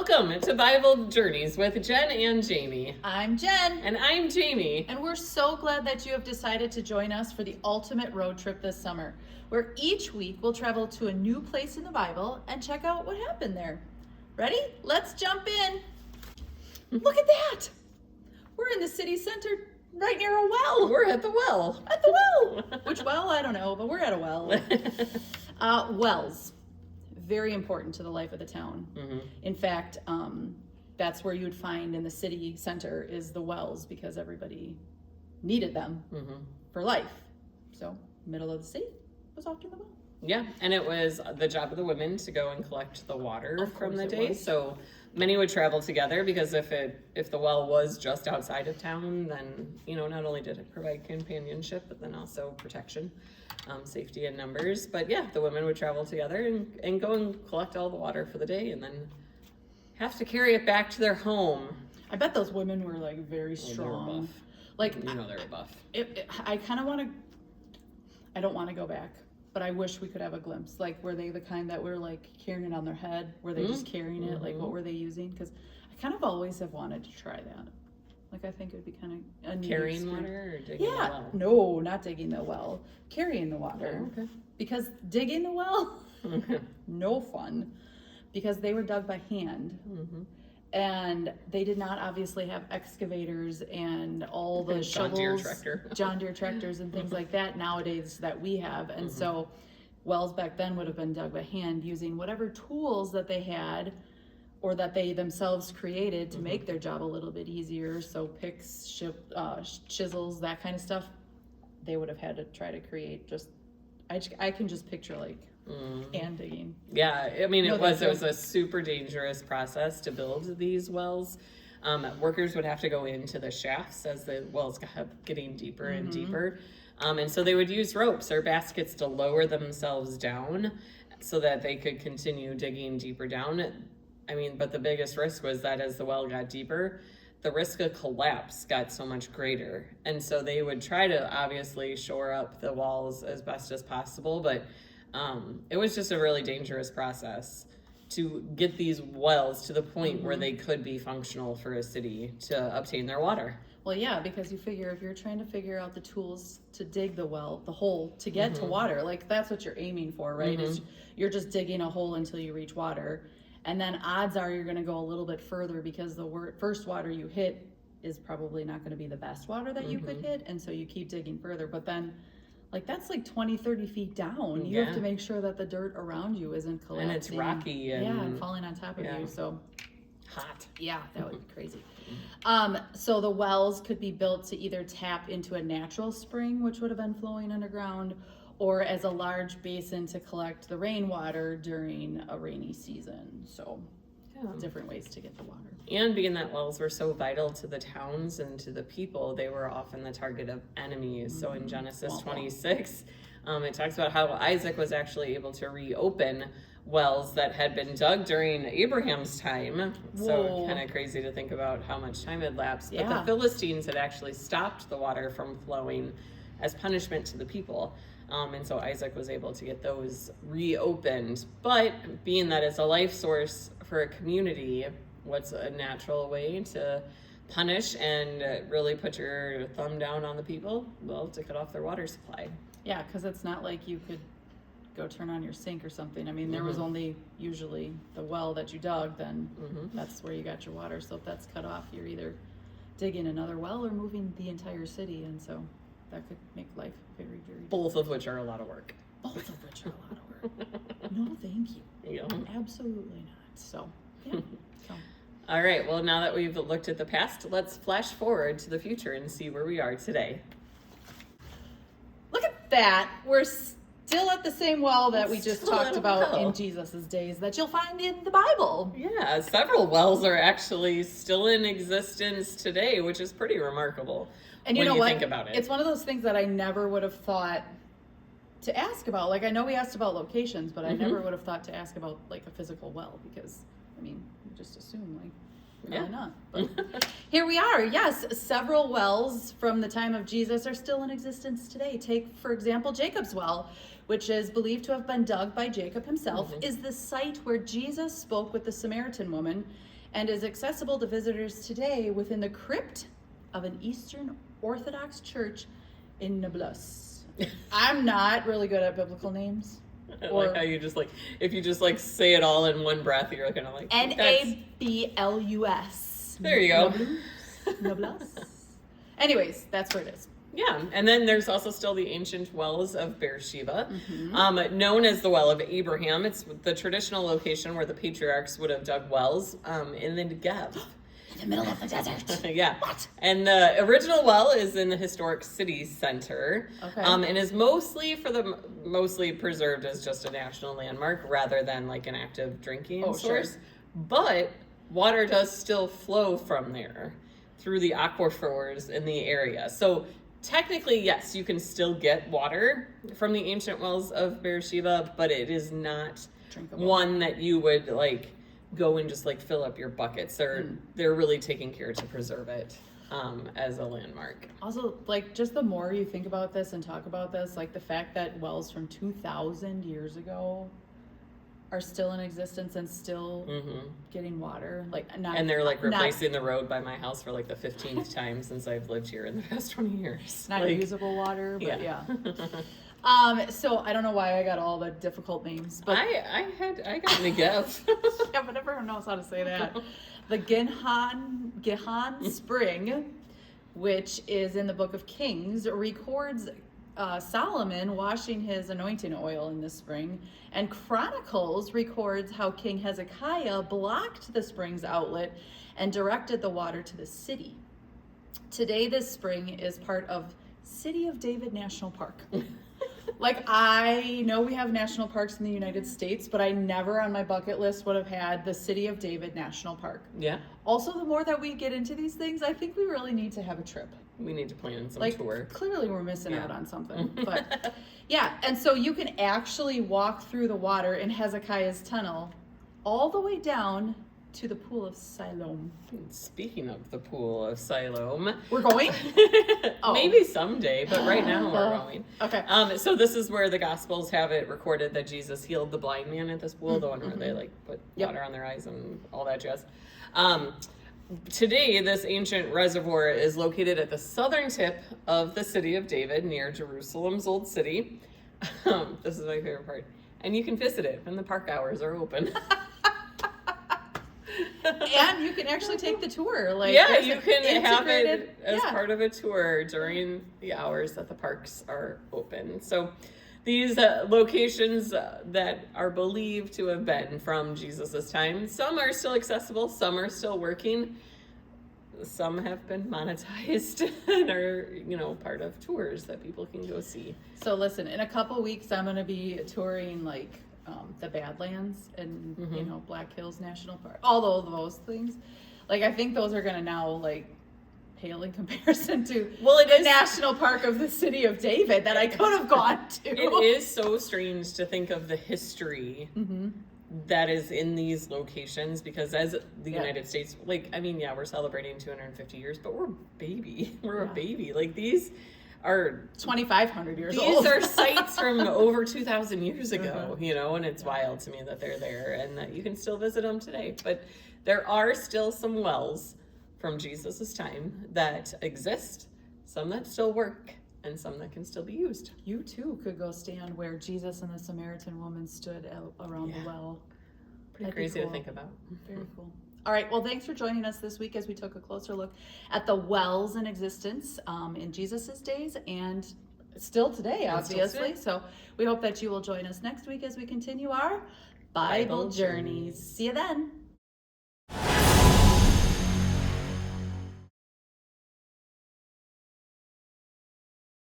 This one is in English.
Welcome to Bible Journeys with Jen and Jamie. I'm Jen. And I'm Jamie. And we're so glad that you have decided to join us for the ultimate road trip this summer, where each week we'll travel to a new place in the Bible and check out what happened there. Ready? Let's jump in. Look at that. We're in the city center right near a well. We're at the well. At the well. Which well? I don't know, but we're at a well. Wells. Very important to the life of the town. Mm-hmm. In fact, that's where you would find in the city center is the wells, because everybody needed them for life. So middle of the city was often the well. Yeah, and it was the job of the women to go and collect the water from the day. So many would travel together, because if the well was just outside of town, then not only did it provide companionship, but then also protection, safety in numbers. But yeah, the women would travel together and go and collect all the water for the day, and then have to carry it back to their home. I bet those women were like very strong. They were buff. Like they were buff. I kind of want to. I don't want to go back. But I wish we could have a glimpse. Like, were they the kind that were like carrying it on their head? Were they just carrying it? Like, what were they using? Because I kind of always have wanted to try that. Like, I think it would be kind of a neat carrying experience. Water or digging the well? No, not digging the well. Carrying the water. Oh, okay. Because digging the well, no fun. Because they were dug by hand. Mm-hmm. And they did not obviously have excavators and all the shovels, John Deere tractors and things like that nowadays that we have. And so wells back then would have been dug by hand using whatever tools that they had or that they themselves created to make their job a little bit easier. So picks, chisels, that kind of stuff, they would have had to try to create I can just picture like hand digging. Yeah, I mean, it was a super dangerous process to build these wells. Workers would have to go into the shafts as the wells kept getting deeper and deeper. And so they would use ropes or baskets to lower themselves down so that they could continue digging deeper down. I mean, but the biggest risk was that as the well got deeper, the risk of collapse got so much greater. And so they would try to obviously shore up the walls as best as possible, but it was just a really dangerous process to get these wells to the point where they could be functional for a city to obtain their water. Well, yeah, because you figure if you're trying to figure out the tools to dig the hole to get to water, like that's what you're aiming for, right? Is you're just digging a hole until you reach water. And then odds are you're going to go a little bit further because the first water you hit is probably not going to be the best water that you could hit. And so you keep digging further. But then that's like 20, 30 feet down. You have to make sure that the dirt around you isn't collapsing. And it's rocky. And falling on top of you. So hot. Yeah, that would be crazy. So the wells could be built to either tap into a natural spring, which would have been flowing underground, or as a large basin to collect the rainwater during a rainy season. So different ways to get the water. And being that wells were so vital to the towns and to the people, they were often the target of enemies. So in Genesis 26, it talks about how Isaac was actually able to reopen wells that had been dug during Abraham's time. So kind of crazy to think about how much time had lapsed. But the Philistines had actually stopped the water from flowing as punishment to the people. And so Isaac was able to get those reopened. But being that it's a life source for a community, what's a natural way to punish and really put your thumb down on the people? Well, to cut off their water supply. Yeah, because it's not like you could go turn on your sink or something. I mean, there was only usually the well that you dug, then that's where you got your water. So if that's cut off, you're either digging another well or moving the entire city. And so that could make life very, very difficult. Both of which are a lot of work. Both of which are a lot of work. No, thank you. Yeah. Absolutely not. So, yeah. All right. Well, now that we've looked at the past, let's flash forward to the future and see where we are today. Look at that. We're still at the same well that we just talked about in Jesus's days that you'll find in the Bible. Yeah, several wells are actually still in existence today, which is pretty remarkable. And you know what? Think about it. It's one of those things that I never would have thought to ask about. Like, I know we asked about locations, but I never would have thought to ask about like a physical well, because I mean, you just assume like probably not. But here we are. Yes, several wells from the time of Jesus are still in existence today. Take, for example, Jacob's well, which is believed to have been dug by Jacob himself, is the site where Jesus spoke with the Samaritan woman and is accessible to visitors today within the crypt of an Eastern Orthodox church in Nablus. I'm not really good at biblical names. I like how you just like, if you just like say it all in one breath, you're gonna like Nablus. There you go. Nablus. Anyways, that's where it is. Yeah, and then there's also still the ancient wells of Beersheba, known as the Well of Abraham. It's the traditional location where the patriarchs would have dug wells in the Negev. In the middle of the desert. Yeah. What? And the original well is in the historic city center, and is mostly preserved as just a national landmark rather than like an active drinking source. Sure. But water does still flow from there through the aquifers in the area. So technically, yes, you can still get water from the ancient wells of Beersheba, but it is not drinkable. One that you would like go and just like fill up your buckets. They're really taking care to preserve it as a landmark. Also, like, just the more you think about this and talk about this, like the fact that wells from 2,000 years ago are still in existence and still getting water, like, and they're like replacing the road by my house for like the 15th time since I've lived here in the past 20 years. Not like, usable water, but yeah. So I don't know why I got all the difficult names, but I got Negev. yeah, but everyone knows how to say that. The Gihon Spring, which is in the Book of Kings, records Solomon washing his anointing oil in the spring, and Chronicles records how King Hezekiah blocked the spring's outlet and directed the water to the city. Today, this spring is part of City of David National Park. Like, I know we have national parks in the United States, but I never on my bucket list would have had the City of David National Park. Yeah. Also, the more that we get into these things, I think we really need to have a trip. We need to plan some like, tour. Clearly we're missing out on something. But yeah, and so you can actually walk through the water in Hezekiah's tunnel all the way down to the Pool of Siloam. Speaking of the Pool of Siloam. We're going? Maybe someday, but right now we're going. Okay. So this is where the Gospels have it recorded that Jesus healed the blind man at this pool, the one where they like put water on their eyes and all that jazz. Today, this ancient reservoir is located at the southern tip of the city of David near Jerusalem's old city. This is my favorite part. And you can visit it when the park hours are open. And you can actually take the tour. Like, yeah, you can have it as part of a tour during the hours that the parks are open. So these locations that are believed to have been from Jesus's time, some are still accessible, some are still working, some have been monetized and are, part of tours that people can go see. So listen, in a couple weeks, I'm going to be touring like the Badlands and Black Hills National Park, all of those things. Like, I think those are going to now like pale in comparison to the national park of the city of David that I could have gone to. It is so strange to think of the history that is in these locations, because as the United States, we're celebrating 250 years, but we're a baby. We're a baby. Like, these are 2,500 years old. These are sites from over 2,000 years ago, and it's wild to me that they're there and that you can still visit them today. But there are still some wells from Jesus's time that exist, some that still work, and some that can still be used. You too could go stand where Jesus and the Samaritan woman stood around the well. Pretty crazy to think about. Very cool. All right, well, thanks for joining us this week as we took a closer look at the wells in existence in Jesus's days and still today, obviously. So we hope that you will join us next week as we continue our Bible journeys. See you then.